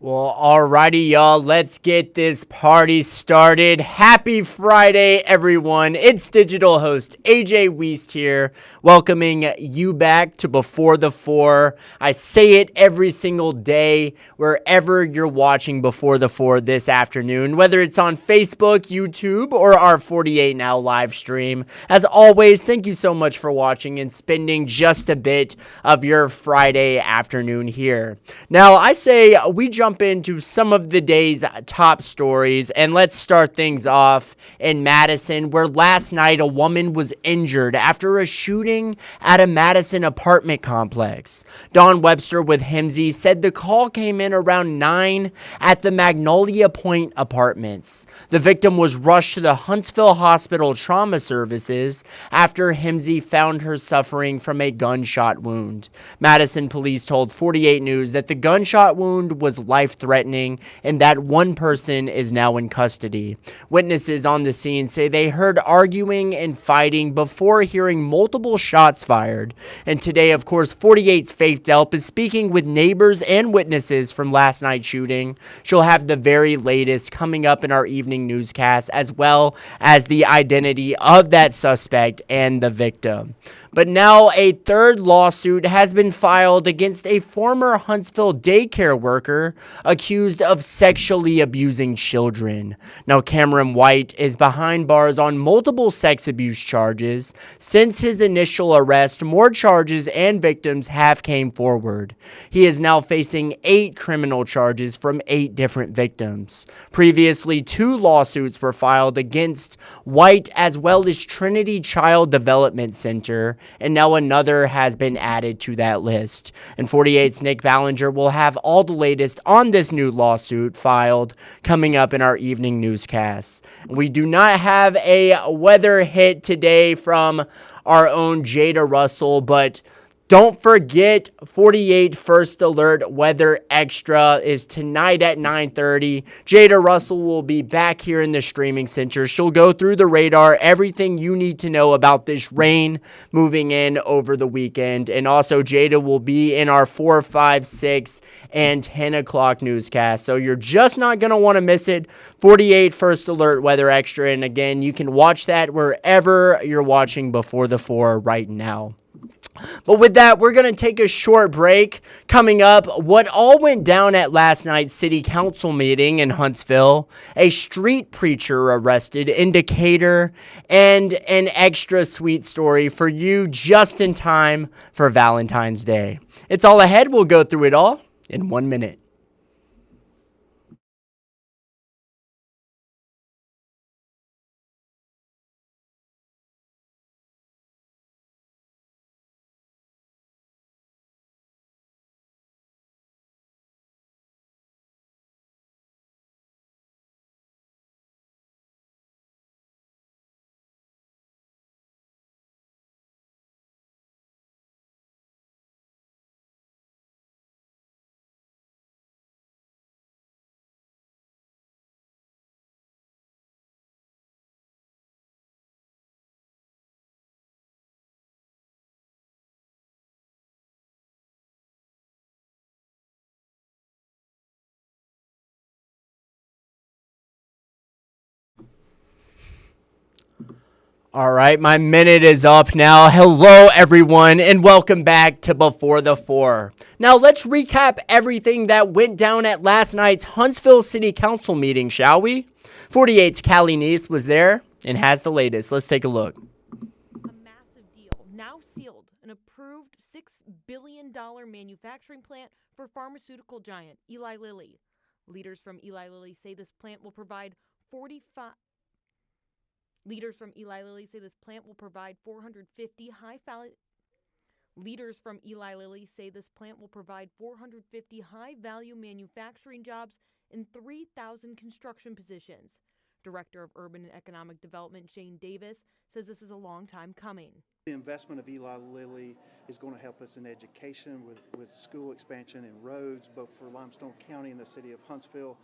Well, alrighty, y'all. Let's get this party started. Happy Friday, everyone. It's digital host AJ Wuest here, welcoming you back to Before the Four. I say it every single day, wherever you're watching Before the Four this afternoon, whether it's on Facebook, YouTube, or our 48 Now live stream. As always, thank you so much for watching and spending just a bit of your Friday afternoon here. Now, I say we jump into some of the day's top stories, and let's start things off in Madison, where last night a woman was injured after a shooting at a Madison apartment complex. Dawn Webster with Himsey said the call came in around 9 at the Magnolia Point Apartments. The victim was rushed to the Huntsville Hospital Trauma Services after Himsey found her suffering from a gunshot wound. Madison police told 48 News that the gunshot wound was life-threatening and that one person is now in custody. Witnesses on the scene say they heard arguing and fighting before hearing multiple shots fired. And today, of course, 48's Faith Delp is speaking with neighbors and witnesses from last night's shooting. She'll have the very latest coming up in our evening newscast, as well as the identity of that suspect and the victim. But now a third lawsuit has been filed against a former Huntsville daycare worker accused of sexually abusing children. Now, Cameron White is behind bars on multiple sex abuse charges. Since his initial arrest, more charges and victims have came forward. He is now facing 8 criminal charges from 8 different victims. Previously, 2 lawsuits were filed against White as well as Trinity Child Development Center, and now another has been added to that list. And 48's Nick Ballinger will have all the latest on this new lawsuit filed coming up in our evening newscast. We do not have a weather hit today from our own Jada Russell, but don't forget 48 First Alert Weather Extra is tonight at 9:30. Jada Russell will be back here in the streaming center. She'll go through the radar, everything you need to know about this rain moving in over the weekend. And also Jada will be in our 4, 5, 6, and 10 o'clock newscast. So you're just not going to want to miss it. 48 First Alert Weather Extra. And again, you can watch that wherever you're watching Before the Four right now. But with that, we're going to take a short break. Coming up, what all went down at last night's city council meeting in Huntsville, a street preacher arrested in Decatur, and an extra sweet story for you just in time for Valentine's Day. It's all ahead. We'll go through it all in 1 minute. All right, my minute is up now. Hello, everyone, and welcome back to Before the Four. Now, let's recap everything that went down at last night's Huntsville City Council meeting, shall we? 48's Callie Neese was there and has the latest. Let's take a look. A massive deal, now sealed, an approved $6 billion manufacturing plant for pharmaceutical giant Eli Lilly. Leaders from Eli Lilly say this plant will provide 45 Leaders from Eli Lilly say this plant will provide 450 Leaders from Eli Lilly say this plant will provide 450 high-value manufacturing jobs and 3,000 construction positions. Director of Urban and Economic Development Shane Davis says this is a long time coming. The investment of Eli Lilly is going to help us in education with school expansion and roads, both for Limestone County and the city of Huntsville.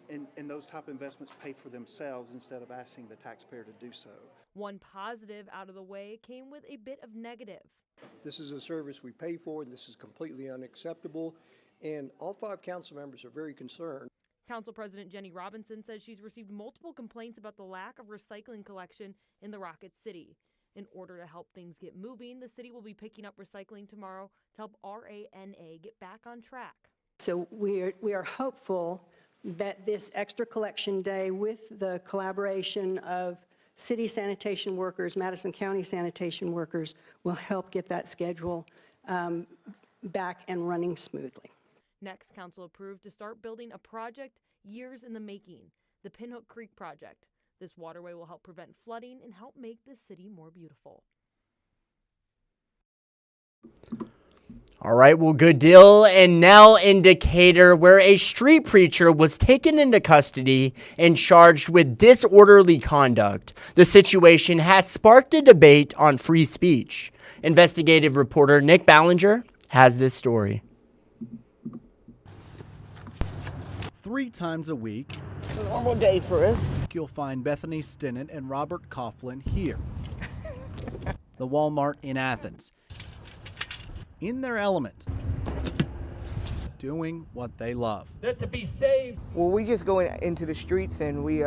And those type of investments pay for themselves instead of asking the taxpayer to do so. One positive out of the way came with a bit of negative. This is a service we pay for, and this is completely unacceptable. And all 5 council members are very concerned. Council President Jenny Robinson says she's received multiple complaints about the lack of recycling collection in the Rocket City. In order to help things get moving, the city will be picking up recycling tomorrow to help RANA get back on track. So we are hopeful that this extra collection day, with the collaboration of city sanitation workers, Madison County sanitation workers, will help get that schedule back and running smoothly. Next, council approved to start building a project years in the making, the Pinhook Creek Project. This waterway will help prevent flooding and help make the city more beautiful. All right, well, good deal. And now in Decatur, where a street preacher was taken into custody and charged with disorderly conduct. The situation has sparked a debate on free speech. Investigative reporter Nick Ballinger has this story. 3 times a week, A normal day for us. you'll find Bethany Stinnett and Robert Coughlin here. The Walmart in Athens. In their element. Doing what they love. Well, we just go into the streets and we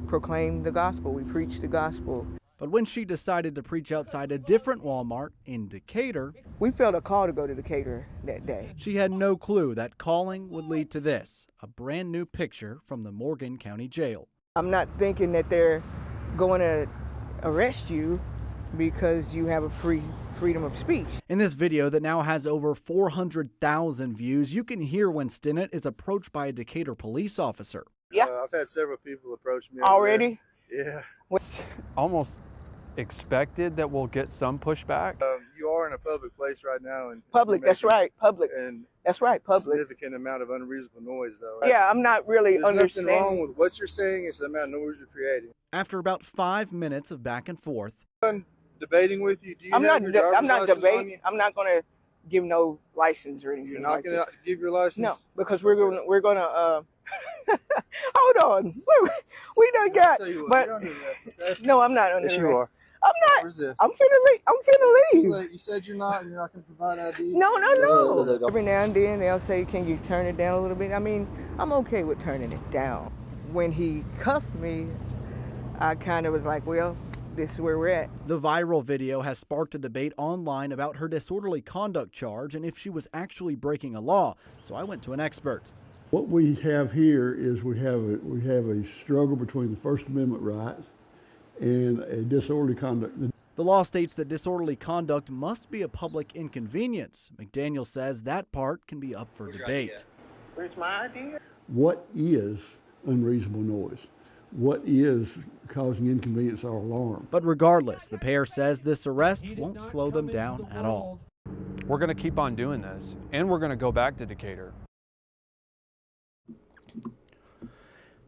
proclaim the gospel. We preach the gospel. But when she decided to preach outside a different Walmart in Decatur, We felt a call to go to Decatur that day. she had no clue that calling would lead to this, a brand new picture from the Morgan County Jail. I'm not thinking that they're going to arrest you because you have a freedom of speech. In this video that now has over 400,000 views, you can hear when Stinnett is approached by a Decatur police officer. Yeah. I've had several people approach me Already? Yeah. Almost expected that we'll get some pushback. You are in a public place right now, and Public, that's right, public. And That's right, public. significant amount of unreasonable noise, though. Yeah, I'm not really There's nothing understanding. wrong with what you're saying. It's the amount of noise you're creating. After about 5 minutes of back and forth, Debating with you. Do you I'm have not. your driver's I'm not license on debating. you? I'm not going to give no license or anything. You're not like going that. to give your license? No, because we're going to. Hold on. We done got. Tell you what, But get under that, okay? no, I'm not under Yes, arrest. you are. I'm not. Where's this? I'm finna leave. I'm finna leave. You said you're not, and you're not going to provide ID? No. Every now and then they'll say, "Can you turn it down a little bit?" I mean, I'm okay with turning it down. When he cuffed me, I kind of was like, "Well, this is where we're at." the viral video has sparked a debate online about her disorderly conduct charge and if she was actually breaking a law. So I went to an expert. What we have here is we have a struggle between the First Amendment rights and a disorderly conduct. The law states that disorderly conduct must be a public inconvenience. McDaniel says that part can be up for debate. Where's my idea? What is unreasonable noise? What is causing inconvenience or alarm? But regardless, the pair says this arrest won't slow them down at all. We're going to keep on doing this, and we're going to go back to Decatur.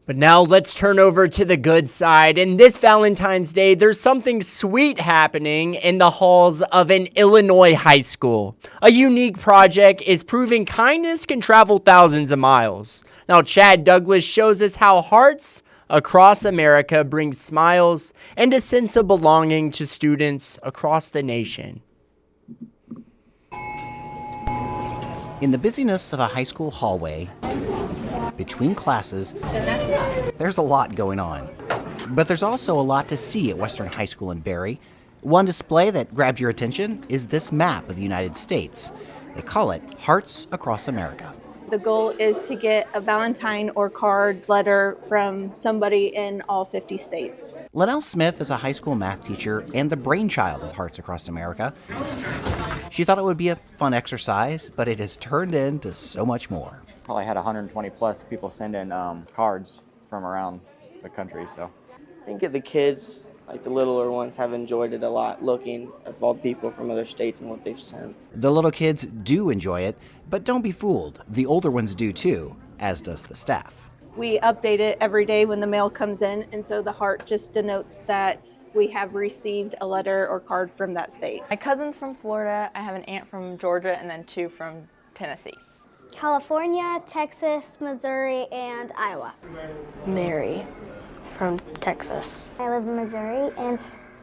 But now let's turn over to the good side. And this Valentine's Day, there's something sweet happening in the halls of an Illinois high school. A unique project is proving kindness can travel thousands of miles. Now, Chad Douglas shows us how hearts across America bring smiles and a sense of belonging to students across the nation. In the busyness of a high school hallway, between classes, there's a lot going on. But there's also a lot to see at Western High School in Barrie. One display that grabs your attention is this map of the United States. They call it Hearts Across America. The goal is to get a Valentine or card letter from somebody in all 50 states. Linnell Smith is a high school math teacher and the brainchild of Hearts Across America. She thought it would be a fun exercise, but it has turned into so much more. Probably had 120 plus people send in cards from around the country. So I think the kids, like the littler ones, have enjoyed it a lot, looking at all the people from other states and what they've sent. The little kids do enjoy it, but don't be fooled. The older ones do too, as does the staff. We update it every day when the mail comes in, and so the heart just denotes that we have received a letter or card from that state. My cousin's from Florida, I have an aunt from Georgia, and then 2 from Tennessee. California, Texas, Missouri, and Iowa. Mary from Texas. I live in Missouri, and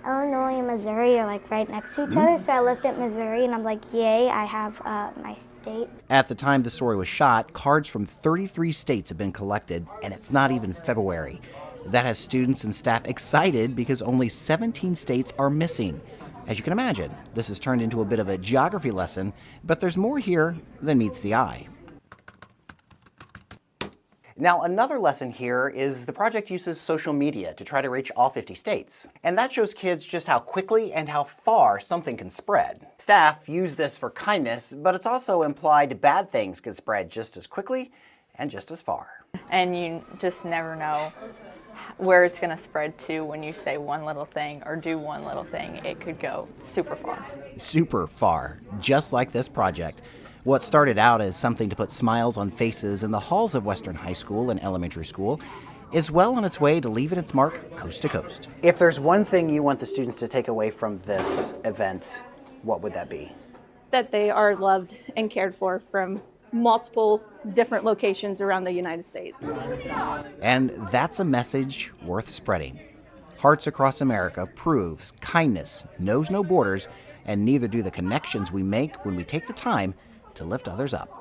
Illinois and Missouri are like right next to each other, so I looked at Missouri and I'm like, yay, I have my state. At the time the story was shot, cards from 33 states have been collected, and it's not even February. That has students and staff excited because only 17 states are missing. As you can imagine, this has turned into a bit of a geography lesson, but there's more here than meets the eye. Now, another lesson here is the project uses social media to try to reach all 50 states. And that shows kids just how quickly and how far something can spread. Staff use this for kindness, but it's also implied bad things can spread just as quickly and just as far. And you just never know where it's going to spread to when you say one little thing or do one little thing. It could go super far. Super far, just like this project. What started out as something to put smiles on faces in the halls of Western High School and elementary school is well on its way to leaving its mark coast to coast. If there's one thing you want the students to take away from this event, what would that be? That they are loved and cared for from multiple different locations around the United States. And that's a message worth spreading. Hearts Across America proves kindness knows no borders, and neither do the connections we make when we take the time to lift others up.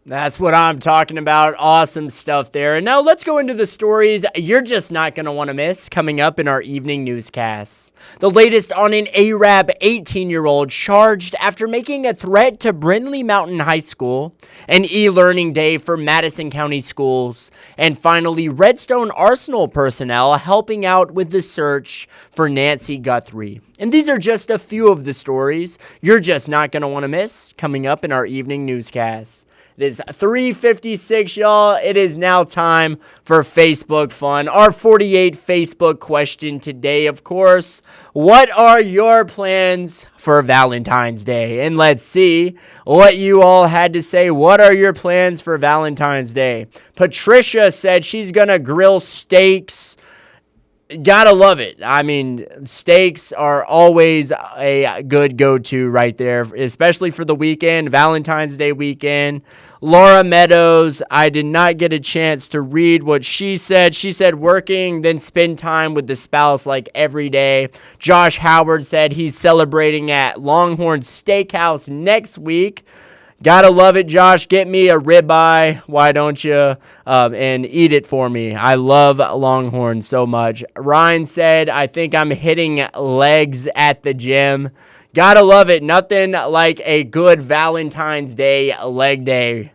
That's what I'm talking about. Awesome stuff there. And now let's go into the stories you're just not going to want to miss coming up in our evening newscasts. The latest on an Arab 18-year-old charged after making a threat to Brindley Mountain High School, an e-learning day for Madison County schools, and finally Redstone Arsenal personnel helping out with the search for Nancy Guthrie. And these are just a few of the stories you're just not going to want to miss coming up in our evening newscasts. It is 3:56, y'all. It is now time for Facebook fun. Our 48 Facebook question today, of course. What are your plans for Valentine's Day? And let's see what you all had to say. What are your plans for Valentine's Day? Patricia said she's going to grill steaks. Gotta love it. I mean, steaks are always a good go-to right there, especially for the weekend, Valentine's Day weekend. Laura Meadows, I did not get a chance to read what she said. She said working, then spend time with the spouse like every day. Josh Howard said he's celebrating at Longhorn Steakhouse next week. Gotta love it, Josh. Get me a ribeye, why don't you? And eat it for me. I love Longhorn so much. Ryan said, I think I'm hitting legs at the gym. Gotta love it. Nothing like a good Valentine's Day leg day.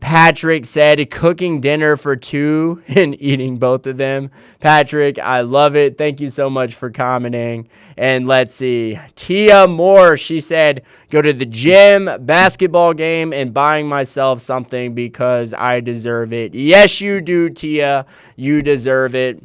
Patrick said cooking dinner for two and eating both of them. Patrick, I love it. Thank you so much for commenting. And let's see. Tia Moore, she said go to the gym, basketball game, and buying myself something because I deserve it. Yes, you do, Tia. You deserve it.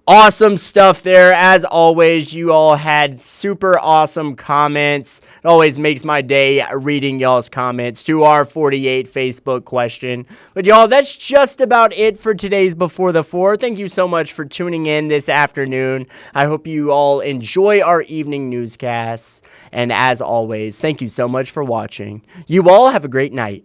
Awesome stuff there. As always, you all had super awesome comments. It always makes my day reading y'all's comments to our 48 Facebook question. But y'all, that's just about it for today's Before the Four. Thank you so much for tuning in this afternoon. I hope you all enjoy our evening newscasts. And as always, thank you so much for watching. You all have a great night.